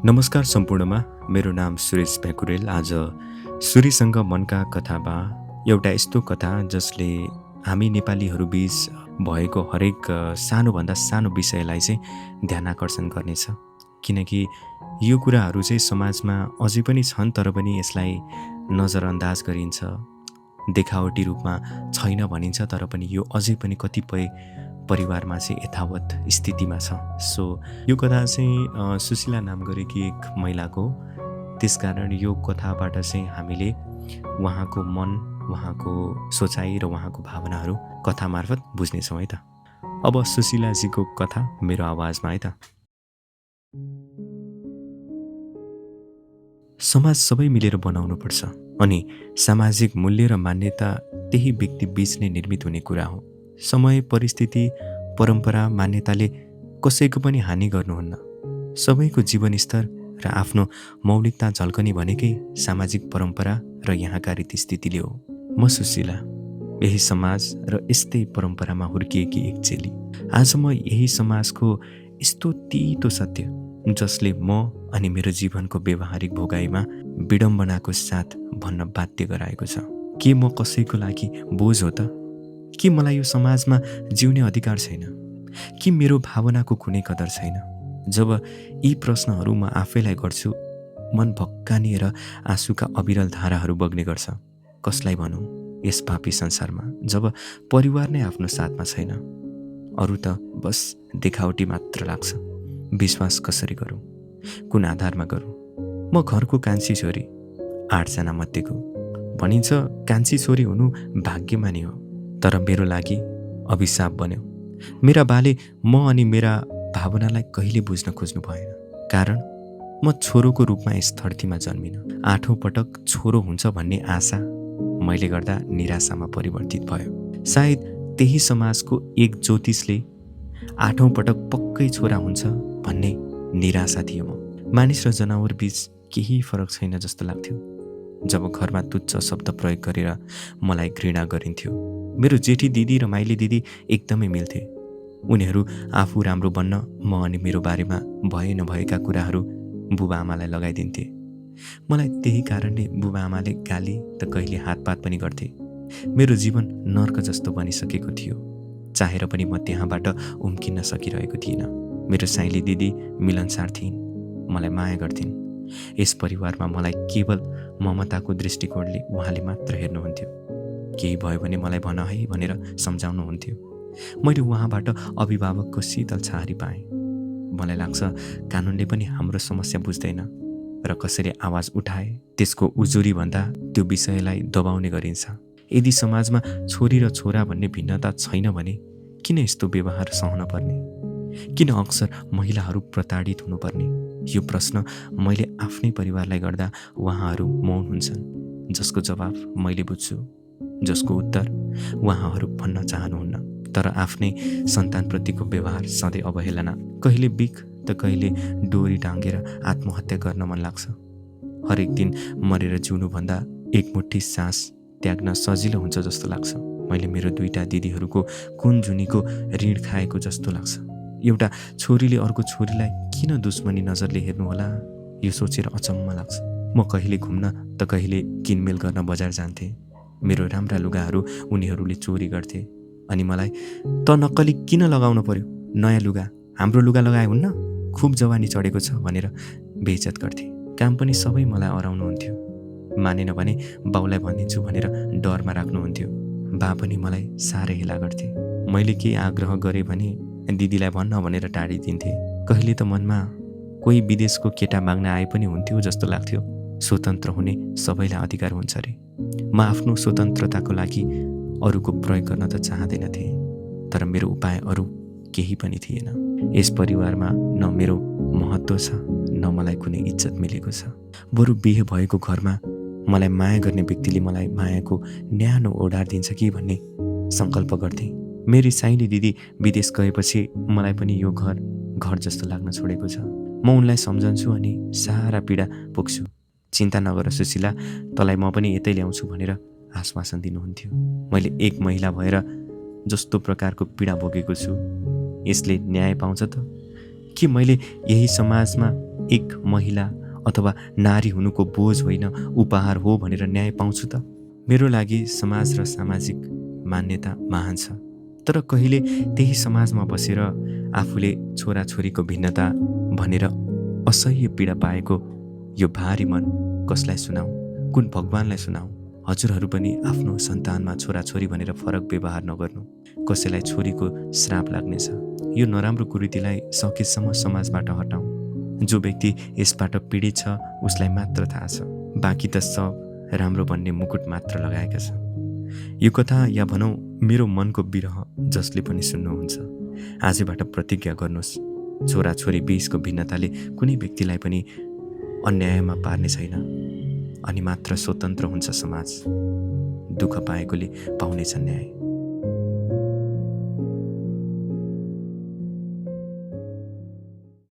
नमस्कार सम्पूर्णमा, मेरो नाम सुरेश भ्याकुरेल। आज सुरीसँग मनका कथामा एउटा यस्तो कथा जसले हामी नेपालीहरू बीच भएको हरेक सानोभन्दा सानो विषयलाई चाहिँ ध्यान आकर्षण गर्नेछ। किनकि यो कुराहरू चाहिँ समाजमा अझै पनि छन्, तर पनि यसलाई नजरअन्दाज गरिन्छ, देखावटी रूपमा छैन भनिन्छ, तर पनि यो अझै पनि कतिपय परिवारमा चाहिँ यथावत स्थितिमा छ। सो यो कथा चाहिँ सुशीला नाम गरेकी एक महिलाको हो। त्यसकारण यो कथाबाट चाहिँ हामीले उहाँको मन, उहाँको सोचाइ र उहाँको भावनाहरू कथा मार्फत बुझ्नेछौँ है त। अब सुशीलाजीको कथा मेरो आवाजमा है त। समाज सबै मिलेर बनाउनुपर्छ अनि सामाजिक मूल्य र मान्यता त्यही व्यक्ति बीच नै निर्मित हुने कुरा हो। समय, परिस्थिति, परम्परा, मान्यताले कसैको पनि हानि गर्नुहुन्न। सबैको जीवनस्तर र आफ्नो मौलिकता झल्कने भनेकै सामाजिक परम्परा र यहाँका रीतिस्थितिले हो। म सुशीला, यही समाज र यस्तै परम्परामा हुर्किएकी एक चेली। आज म यही समाजको यस्तो तीतो सत्य जसले म अनि मेरो जीवनको व्यवहारिक भोगाइमा विडम्बनाको साथ भन्न बाध्य गराएको छ। के म कसैको लागि बोझ हो त? के मलाई यो समाजमा जिउने अधिकार छैन? कि मेरो भावनाको कुनै कदर छैन? जब यी प्रश्नहरू म आफैलाई गर्छु, मन भक्कानिएर आँसुका अविरल धाराहरू बग्ने गर्छ। कसलाई भनौँ यस पापी संसारमा जब परिवार नै आफ्नो साथमा छैन? अरू त बस देखावटी मात्र लाग्छ। विश्वास कसरी गरौँ? कुन आधारमा गरौँ? म घरको कान्छी छोरी, 8 जना मध्येको। भनिन्छ कान्छी छोरी हुनु भाग्यमानी हो, तर मेरो लागि अभिशाप बन्यो। मेरा बाले म अनि मेरा भावनालाई कहिले बुझ्न खोज्नु भएन। कारण म छोरोको रूपमा यस धरतीमा जन्मिन। 8औं पटक छोरो हुन्छ भन्ने आशा मैले गर्दा निराशामा परिवर्तित भयो। सायद त्यही समाजको एक ज्योतिषले 8औं पटक पक्कै छोरा हुन्छ भन्ने निराशा थियो। म मानिस र जनावर बीच केही फरक छैन जस्तो लाग्थ्यो। जब घरमा तुच्छ शब्द प्रयोग गरेर मलाई घृणा गरिन्थ्यो। मेरो जेठी दिदी र माइली दिदी एकदमै मिल्थे। उनीहरू आफू राम्रो बन्न म अनि मेरो बारेमा भए नभएका कुराहरू बुबा आमालाई लगाइदिन्थे। मलाई त्यही कारणले बुबा आमाले गाली त कहिले हातपात पनि गर्थे। मेरो जीवन नर्क जस्तो बनिसकेको थियो। चाहेर पनि म त्यहाँबाट उम्किन सकिरहेको थिइनँ। मेरो साइली दिदी मिलनसार थिइन्, मलाई माया गर्थिन्। यस परिवारमा मलाई केवल ममताको दृष्टिकोणले उहाँले मात्र हेर्नुहुन्थ्यो। केही भयो भने मलाई भन है भनेर सम्झाउनुहुन्थ्यो। मैले उहाँबाट अभिभावकको शीतल छाहारी पाएँ। मलाई लाग्छ कानुनले पनि हाम्रो समस्या बुझ्दैन र कसरी आवाज उठाए त्यसको उजुरी भन्दा त्यो विषयलाई दबाउने गरिन्छ। यदि समाजमा छोरी र छोरा भन्ने भिन्नता छैन भने किन यस्तो व्यवहार सहन पर्ने? किन अक्सर महिलाहरू प्रताडित हुनुपर्ने? यो प्रश्न मैले आफ्नै परिवारलाई गर्दा उहाँहरू मौन हुन्छन्। जसको जवाफ मैले बुझ्छु, जसको उत्तर उहाँहरू भन्न चाहनुहुन्न। तर आफ्नै सन्तानप्रतिको व्यवहार सधैँ अवहेलना, कहिले बिख त कहिले डोरी टाँगेर आत्महत्या गर्न मन लाग्छ। हरेक दिन मरेर जिउनुभन्दा एक मुठी सास त्याग्न सजिलो हुन्छ जस्तो लाग्छ। मैले मेरो 2टा दिदीहरूको कुन जुनीको ऋण खाएको जस्तो लाग्छ। एउटा छोरीले अर्को छोरीलाई किन दुश्मनी नजरले हेर्नुहोला, यो सोचेर अचम्म लाग्छ। म कहिले घुम्न त कहिले किनमेल गर्न बजार जान्थे। मेरो राम्रा लुगाहरू उनीहरूले चोरी गर्थे अनि मलाई त नक्कली किन लगाउन पर्यो? नयाँ लुगा, हाम्रो लुगा लगाए हुन्न? खुब जवानी चढेको छ भनेर बेइज्जत गर्थे। काम पनि सबै मलाई अराउनुहुन्थ्यो। मानेन भने बाउलाई भनिदिन्छु भनेर डरमा राख्नुहुन्थ्यो। बा पनि मलाई साह्रै हेला गर्थे। मैले केही आग्रह गरेँ भने दिदीलाई भन्न भनेर टाढिदिन्थे। कहिले त मनमा कोही विदेशको केटा माग्न आए पनि हुन्थ्यो जस्तो लाग्थ्यो। स्वतन्त्र हुने सबैलाई अधिकार हुन्छ रे। म आफ्नो स्वतन्त्रताको लागि अरूको प्रयोग गर्न त चाहँदैन थिएँ, तर मेरो उपाय अरू केही पनि थिएन। यस परिवारमा न मेरो महत्त्व छ, न मलाई कुनै इज्जत मिलेको छ। बरु बिहे भएको घरमा मलाई माया गर्ने व्यक्तिले मलाई मायाको न्यानो ओढार दिन्छ कि भन्ने सङ्कल्प गर्थेँ। मेरी साइली दिदी विदेश गएपछि मलाई पनि यो घर जस्तो लाग्न छोडेको छ। म उनलाई सम्झन्छु अनि सारा पीडा पुग्छु। चिन्ता नगर सुशीला, तँलाई म पनि यतै ल्याउँछु भनेर आश्वासन दिनुहुन्थ्यो। मैले एक महिला भएर जस्तो प्रकारको पीडा भोगेको छु, यसले न्याय पाउँछ त? कि मैले यही समाजमा एक महिला अथवा नारी हुनुको बोझ होइन, उपहार हो भनेर न्याय पाउँछु त? मेरो लागि समाज र सामाजिक मान्यता महान छ, तर कहिले त्यही समाजमा बसेर आफूले छोराछोरीको भिन्नता भनेर असह्य पीडा पाएको यो भारी मन कसलाई सुनाऊ? कुन भगवानलाई सुनाऊ? हजुरहरू पनि आफ्नो सन्तानमा छोराछोरी भनेर फरक व्यवहार नगर्नु। कसैलाई छोरीको श्राप लाग्नेछ। यो नराम्रो कुरीतिलाई सकेसम्म समाजबाट हटाऊ। जो व्यक्ति यसबाट पीडित छ उसलाई मात्र थाहा छ, बाँकी त सब राम्रो भन्ने मुकुट मात्र लगाएका छ। यो कथा या भनौँ मेरो मनको विरह जसले पनि सुन्नुहुन्छ, आजबाट प्रतिज्ञा गर्नुहोस्, छोराछोरी बीचको भिन्नताले कुनै व्यक्तिलाई पनि अन्यायमा पार्ने छैन, अनि मात्र स्वतन्त्र हुन्छ समाज। दुःख पाएकोले पाउनेछ न्याय।